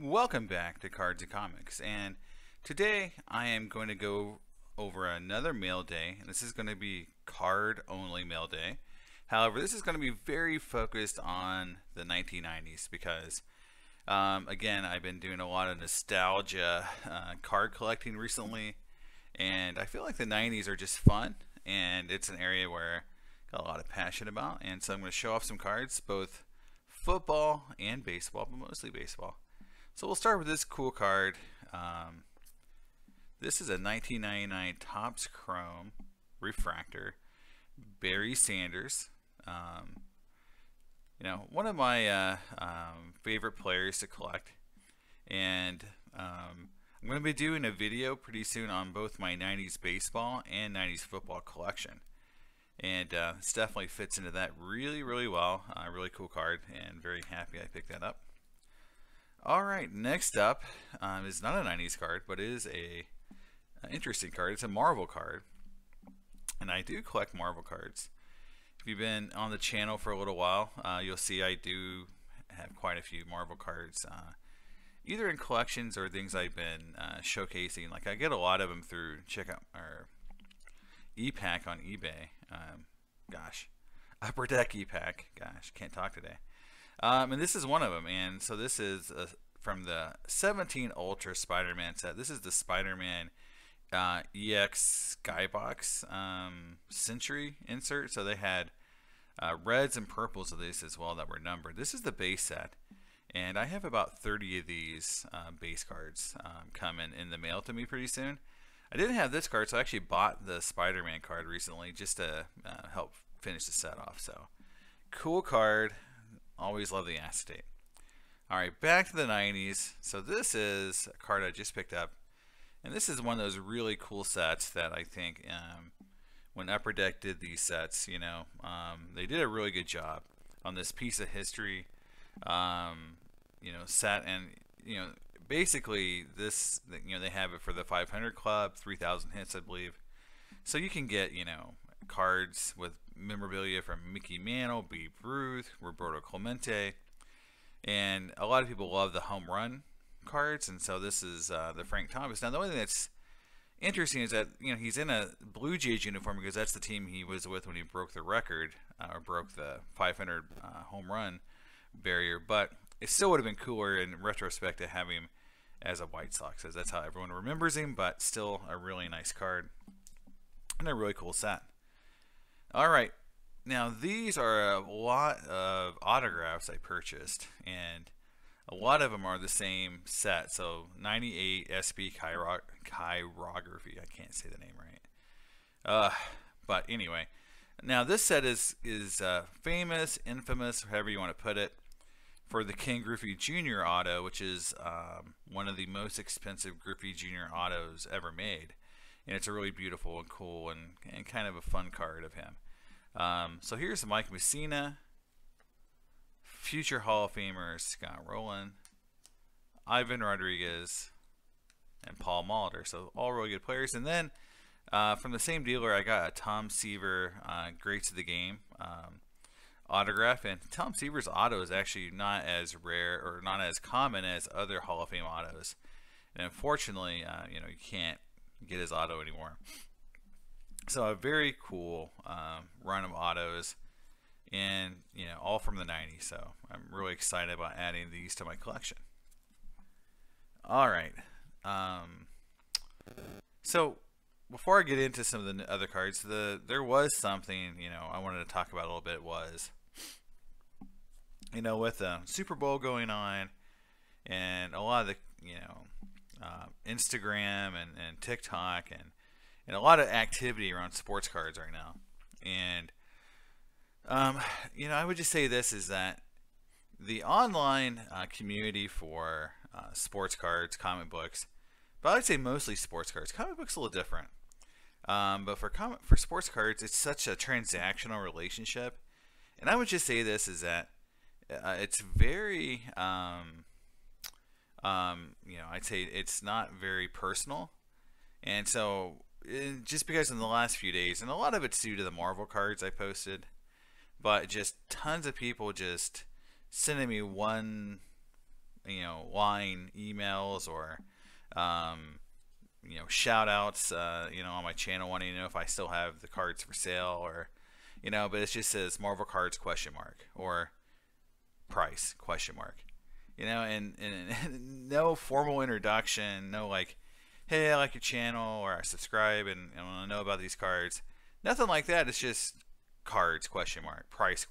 Welcome back to Cards and Comics, and today I am going to go over another mail day, and this is going to be card only mail day. However, this is going to be very focused on the 1990s because again, I've been doing a lot of nostalgia card collecting recently, and I feel like the 90s are just fun, and it's an area where I got a lot of passion about, and so I'm going to show off some cards, both football and baseball, but mostly baseball. So we'll start with this cool card. This is a 1999 Topps Chrome Refractor, Barry Sanders. One of my favorite players to collect, and I'm going to be doing a video pretty soon on both my 90s baseball and 90s football collection. And this definitely fits into that really well. Really cool card, and very happy I picked that up. Alright, next up is not a 90s card, but is an interesting card. It's a Marvel card, and I do collect Marvel cards. If you've been on the channel for a little while, you'll see I do have quite a few Marvel cards, either in collections or things I've been showcasing. Like, I get a lot of them through checkout or e-pack on eBay. Upper Deck e-pack. Gosh, can't talk today. And this is one of them, and so this is from the 1990's Ultra Spiderman set. This is the Spider-Man EX Skybox Century insert. So they had reds and purples of this as well that were numbered. This is the base set, and I have about 30 of these base cards coming in the mail to me pretty soon. I didn't have this card, so I actually bought the Spider-Man card recently just to help finish the set off. So cool card. Always love the acetate. Alright, back to the 90s. So this is a card I just picked up. And this is one of those really cool sets that I think when Upper Deck did these sets, they did a really good job on this piece of history set. And, basically this, they have it for the 500 Club, 3,000 hits, I believe. So you can get, cards with memorabilia from Mickey Mantle, Babe Ruth, Roberto Clemente, and a lot of people love the home run cards, and so this is the Frank Thomas. Now the only thing that's interesting is that he's in a Blue Jays uniform because that's the team he was with when he broke the record or broke the 500 home run barrier, but it still would have been cooler in retrospect to have him as a White Sox, as that's how everyone remembers him, but still a really nice card and a really cool set. Alright, now these are a lot of autographs I purchased, and a lot of them are the same set. So 98 SB Chirography, I can't say the name right. But anyway, now this set is famous, infamous, however you want to put it, for the Ken Griffey Jr. auto, which is one of the most expensive Griffey Jr. autos ever made. And it's a really beautiful and cool and kind of a fun card of him. So here's Mike Messina, future Hall of Famers Scott Rowland, Ivan Rodriguez, and Paul Molitor. So all really good players. And then from the same dealer, I got a Tom Seaver Greats of the Game autograph. And Tom Seaver's auto is actually not as rare or not as common as other Hall of Fame autos. And unfortunately, you can't get his auto anymore. So a very cool run of autos, and all from the 90s. So I'm really excited about adding these to my collection. All right. So before I get into some of the other cards, there was something I wanted to talk about a little bit. Was with the Super Bowl going on, and a lot of the Instagram and TikTok and a lot of activity around sports cards right now. And I would just say this is that the online community for sports cards, comic books, but I would say mostly sports cards. Comic books a little different, but for sports cards, it's such a transactional relationship. And I would just say this is that it's very I'd say it's not very personal. And so just because in the last few days, and a lot of it's due to the Marvel cards I posted, but just tons of people just sending me one line emails or shout outs on my channel wanting to know if I still have the cards for sale, or but it just says Marvel Cards ? Or price ? And no formal introduction, no like, hey, I like your channel, or I subscribe and I want to know about these cards. Nothing like that. It's just cards ? Price ?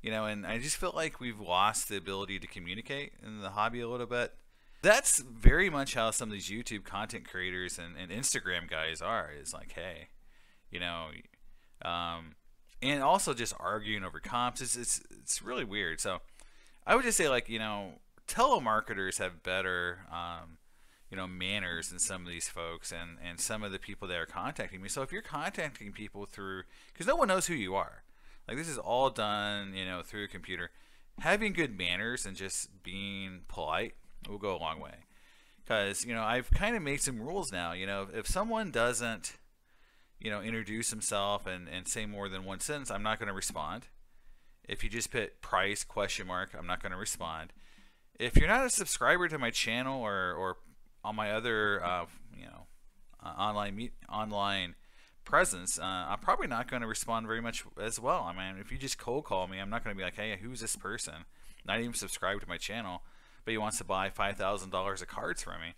And I just feel like we've lost the ability to communicate in the hobby a little bit. That's very much how some of these YouTube content creators and Instagram guys are. Is like, hey, and also just arguing over comps. It's really weird. So I would just say, like, telemarketers have better manners than some of these folks and some of the people that are contacting me. So if you're contacting people through, because no one knows who you are, like this is all done through a computer, having good manners and just being polite will go a long way. Because I've kind of made some rules now. If someone doesn't introduce himself and say more than one sentence, I'm not going to respond. If you just put price ? I'm not going to respond. If you're not a subscriber to my channel or on my other online presence, I'm probably not going to respond very much as well. I mean, if you just cold call me, I'm not going to be like, hey, who's this person? Not even subscribed to my channel, but he wants to buy $5,000 of cards from me.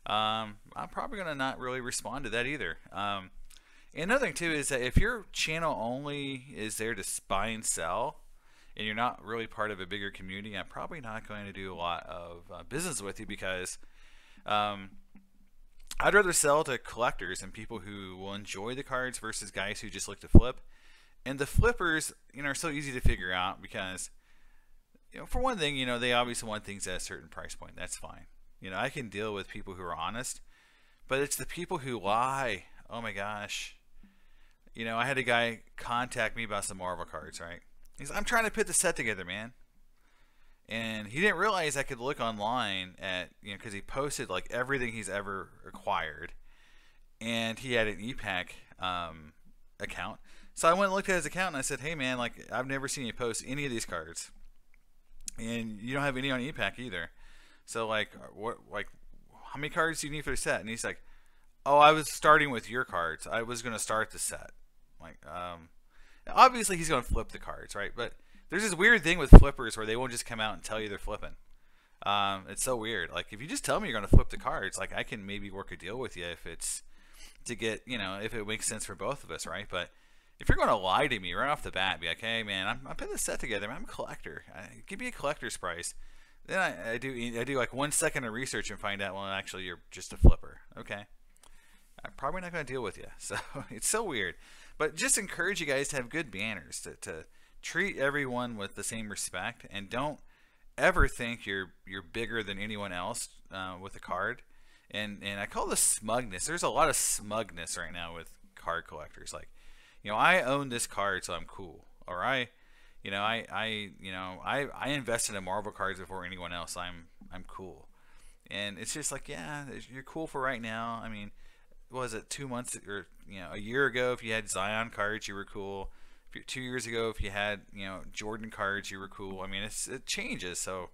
I'm probably going to not really respond to that either. Another thing too is that if your channel only is there to buy and sell, and you're not really part of a bigger community, I'm probably not going to do a lot of business with you, because I'd rather sell to collectors and people who will enjoy the cards versus guys who just look to flip. And the flippers, are so easy to figure out because, for one thing, they obviously want things at a certain price point. That's fine. I can deal with people who are honest, but it's the people who lie. Oh my gosh. I had a guy contact me about some Marvel cards, right? He's like, I'm trying to put the set together, man. And he didn't realize I could look online at, because he posted like everything he's ever acquired. And he had an e-pack account. So I went and looked at his account and I said, hey man, like I've never seen you post any of these cards. And you don't have any on e-pack either. So like, how many cards do you need for the set? And he's like, oh, I was starting with your cards. I was going to start the set. Like, obviously he's going to flip the cards, right? But there's this weird thing with flippers where they won't just come out and tell you they're flipping. It's so weird. Like, if you just tell me you're going to flip the cards, like I can maybe work a deal with you if it's to get, if it makes sense for both of us, right? But if you're going to lie to me right off the bat, be like, hey man, I'm putting this set together, man. I'm a collector. Give me a collector's price. Then I do like 1 second of research and find out, well, actually you're just a flipper. Okay. I'm probably not going to deal with you. So it's so weird. But just encourage you guys to have good manners, to treat everyone with the same respect, and don't ever think you're bigger than anyone else with a card. And I call this smugness. There's a lot of smugness right now with card collectors. Like, I own this card, so I'm cool. Or I invested in Marvel cards before anyone else. I'm cool. And it's just like, yeah, you're cool for right now. I mean, was it 2 months or a year ago, if you had Zion cards, you were cool. 2 years ago, if you had Jordan cards, you were cool. I mean, it changes. So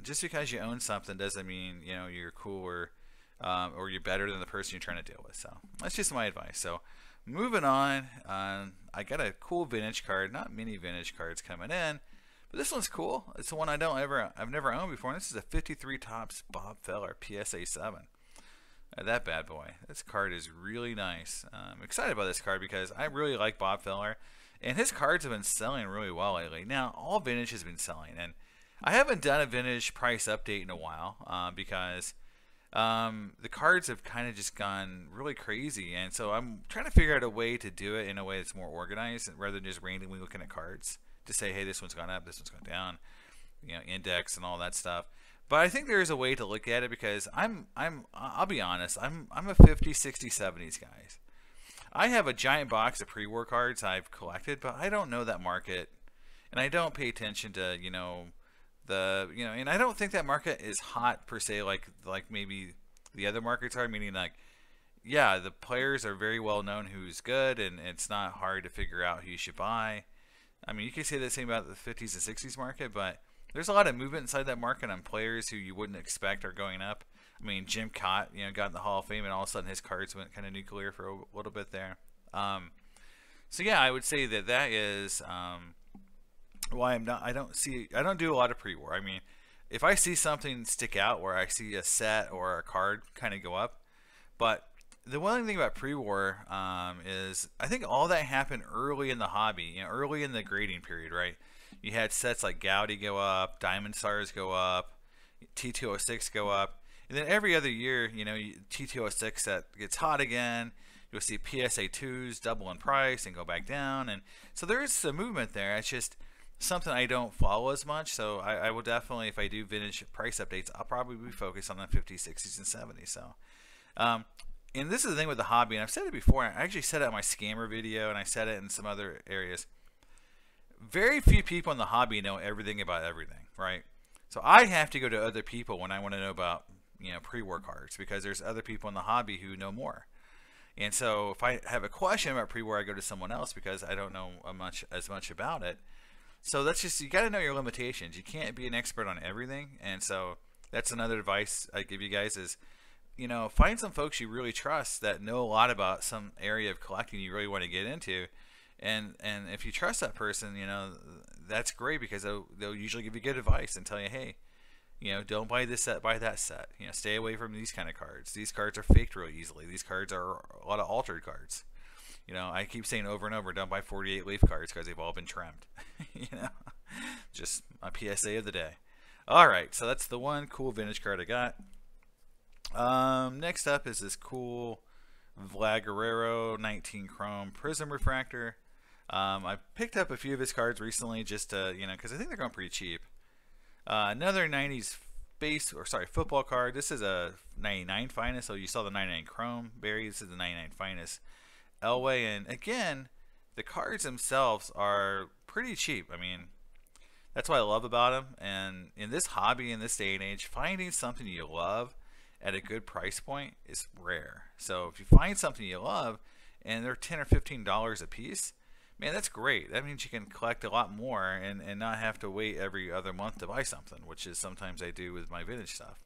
just because you own something doesn't mean you're cool or you're better than the person you're trying to deal with. So that's just my advice. So moving on, I got a cool vintage card. Not many vintage cards coming in, but this one's cool. It's the one I've never owned before. And this is a 53 Topps Bob Feller PSA 7. That bad boy. This card is really nice. I'm excited about this card because I really like Bob Feller, and his cards have been selling really well lately. Now, all vintage has been selling, and I haven't done a vintage price update in a while because the cards have kind of just gone really crazy, and so I'm trying to figure out a way to do it in a way that's more organized rather than just randomly looking at cards to say, hey, this one's gone up, this one's gone down, index and all that stuff. But I think there is a way to look at it because I'll be honest, I'm a 50s, 60s, 70s guy. I have a giant box of pre-war cards I've collected, but I don't know that market, and I don't pay attention to and I don't think that market is hot per se like maybe the other markets are. Meaning like, yeah, the players are very well known who's good, and it's not hard to figure out who you should buy. I mean, you can say the same about the 50s and 60s market, but there's a lot of movement inside that market on players who you wouldn't expect are going up. I mean, Jim Cott, got in the Hall of Fame, and all of a sudden his cards went kind of nuclear for a little bit there. So yeah, I would say that is why I don't do a lot of pre-war. I mean, if I see something stick out where I see a set or a card kind of go up, but the one thing about pre-war is I think all that happened early in the hobby, early in the grading period, right? You had sets like Gaudy go up, Diamond Stars go up, T206 go up, and then every other year, T206 set gets hot again. You'll see PSA 2s double in price and go back down, and so there is some movement there. It's just something I don't follow as much, so I will definitely, if I do vintage price updates, I'll probably be focused on the 50s, 60s, and 70s. So, and this is the thing with the hobby, and I've said it before. I actually said it in my scammer video, and I said it in some other areas. Very few people in the hobby know everything about everything, right? So I have to go to other people when I want to know about pre-war cards, because there's other people in the hobby who know more. And so if I have a question about pre-war, I go to someone else because I don't know as much about it. So that's just, you got to know your limitations. You can't be an expert on everything. And so that's another advice I give you guys is, find some folks you really trust that know a lot about some area of collecting you really want to get into. And if you trust that person, that's great, because they'll usually give you good advice and tell you, hey, don't buy this set, buy that set. Stay away from these kind of cards. These cards are faked real easily. These cards are a lot of altered cards. I keep saying over and over, don't buy 48 leaf cards because they've all been trimmed. Just my PSA of the day. All right, so that's the one cool vintage card I got. Next up is this cool Vlad Guerrero 19 Chrome Prism Refractor. I picked up a few of his cards recently just to, because I think they're going pretty cheap. Another 90s football card. This is a 99 Finest. So you saw the 99 Chrome Barry. This is the 99 Finest Elway. And again, the cards themselves are pretty cheap. I mean, that's what I love about them. And in this hobby, in this day and age, finding something you love at a good price point is rare. So if you find something you love and they're $10 or $15 a piece, man, that's great. That means you can collect a lot more and not have to wait every other month to buy something, which is sometimes I do with my vintage stuff.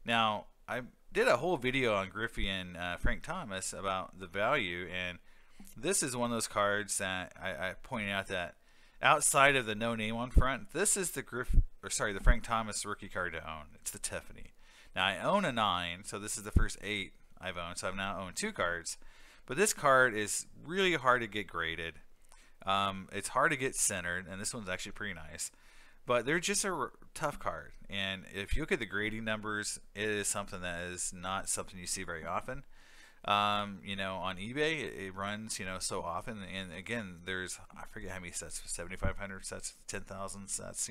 Now, I did a whole video on Griffey and Frank Thomas about the value, and this is one of those cards that I pointed out that outside of the no name on front, this is the Frank Thomas rookie card to own. It's the Tiffany. Now, I own a 9, so this is the first 8 I've owned, so I've now owned 2 cards. But this card is really hard to get graded. It's hard to get centered, and this one's actually pretty nice. But they're just a tough card. And if you look at the grading numbers, it is something that is not something you see very often. On eBay, it runs, so often. And again, there's, I forget how many sets, 7,500 sets, 10,000 sets,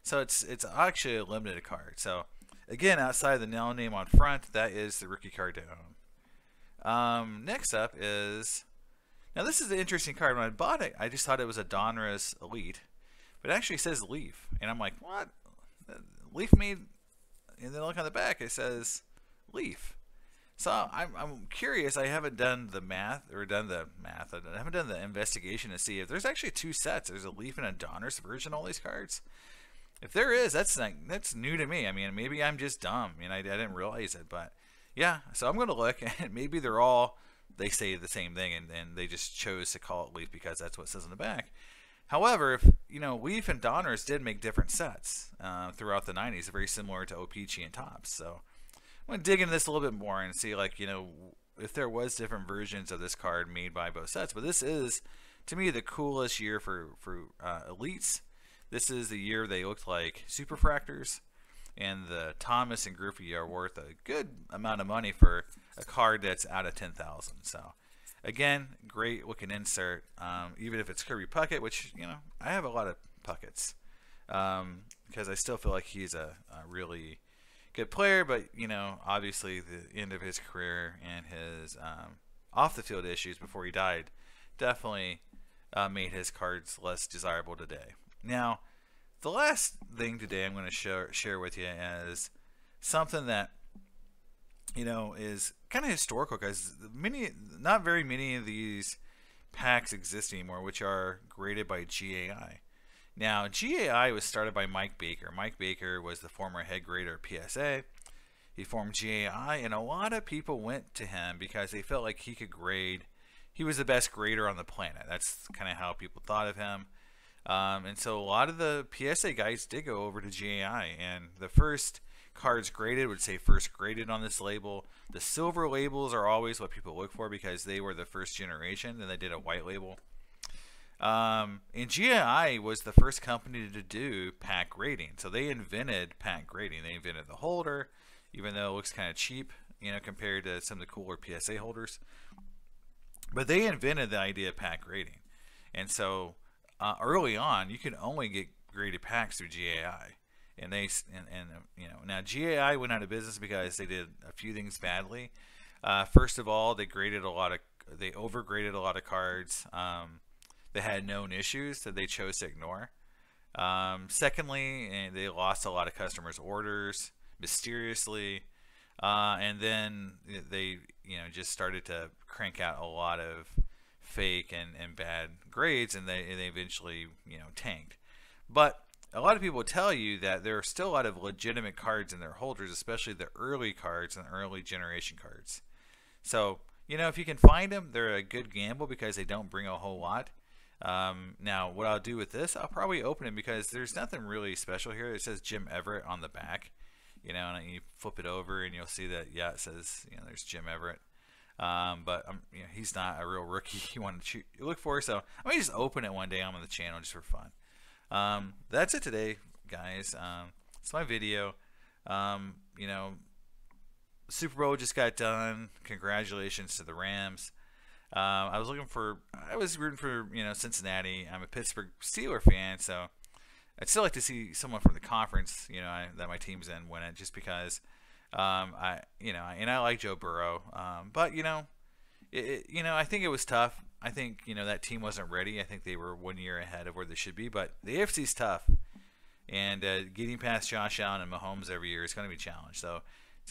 So it's actually a limited card. So again, outside of the no name on front, that is the rookie card to own. Next up is, now this is an interesting card. When I bought it, I just thought it was a Donruss Elite, but it actually says Leaf, and I'm like, what? Leaf made, and then I look on the back, it says Leaf. So I'm curious. I haven't done the math, I haven't done the investigation to see if there's actually 2 sets. There's a Leaf and a Donruss version of all these cards. If there is, that's new to me. I mean, maybe I'm just dumb. I didn't realize it, but yeah. So I'm going to look, and maybe they're all, they say the same thing, and they just chose to call it Leaf because that's what it says in the back. However, if Leaf and Donruss did make different sets throughout the 90s, very similar to O-Pee-Chee and Topps. So I'm going to dig into this a little bit more and see, if there was different versions of this card made by both sets. But this is, to me, the coolest year for Elites. This is the year they looked like Superfractors, and the Thomas and Griffey are worth a good amount of money for a card that's out of 10,000. So again, great looking insert, even if it's Kirby Puckett, which I have a lot of Pucketts because I still feel like he's a really good player, but obviously the end of his career and his off the field issues before he died definitely made his cards less desirable today. Now, the last thing today I'm going to share with you is something that is kind of historical, because not very many of these packs exist anymore, which are graded by GAI. Now, GAI was started by Mike Baker. Mike Baker was the former head grader at PSA. He formed GAI, and a lot of people went to him because they felt like he could grade. He was the best grader on the planet. That's kind of how people thought of him. And so a lot of the PSA guys did go over to GAI, and the first cards graded would say first graded on this label. The silver labels are always what people look for because they were the first generation, and they did a white label. And GAI was the first company to do pack grading, so they invented pack grading. They invented the holder, even though it looks kind of cheap, you know, compared to some of the cooler PSA holders. But they invented the idea of pack grading, and so early on, you could only get graded packs through GAI. And you know, now GAI went out of business because they did a few things badly. First of all, they overgraded a lot of cards. They had known issues that they chose to ignore. Secondly, they lost a lot of customers' orders mysteriously, and then they, you know, just started to crank out a lot of fake and bad grades, and they eventually, you know, tanked. But a lot of people tell you that there are still a lot of legitimate cards in their holders, especially the early cards and early generation cards. So, you know, if you can find them, they're a good gamble because they don't bring a whole lot. Now, what I'll do with this, I'll probably open it because there's nothing really special here. It says Jim Everett on the back, you know, and you flip it over and you'll see that, yeah, it says, you know, there's Jim Everett. But you know, he's not a real rookie you want to look for. So I may just open it one day on the channel just for fun. That's it today, guys. It's my video. You know, Super Bowl just got done. Congratulations to the Rams. I was rooting for, you know, Cincinnati. I'm a Pittsburgh Steelers fan, so I'd still like to see someone from the conference, you know, that my team's in win it, just because, I like Joe Burrow. But you know, you know, I think it was tough. I think, you know, that team wasn't ready. I think they were 1 year ahead of where they should be. But the AFC's tough, and getting past Josh Allen and Mahomes every year is going to be a challenge. So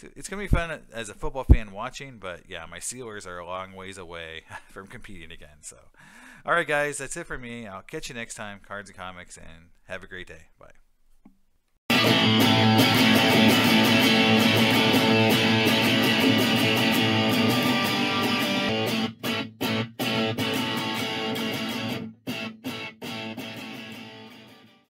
it's going to be fun as a football fan watching. But yeah, my Steelers are a long ways away from competing again. So, all right, guys, that's it for me. I'll catch you next time, Cards and Comics, and have a great day. Bye.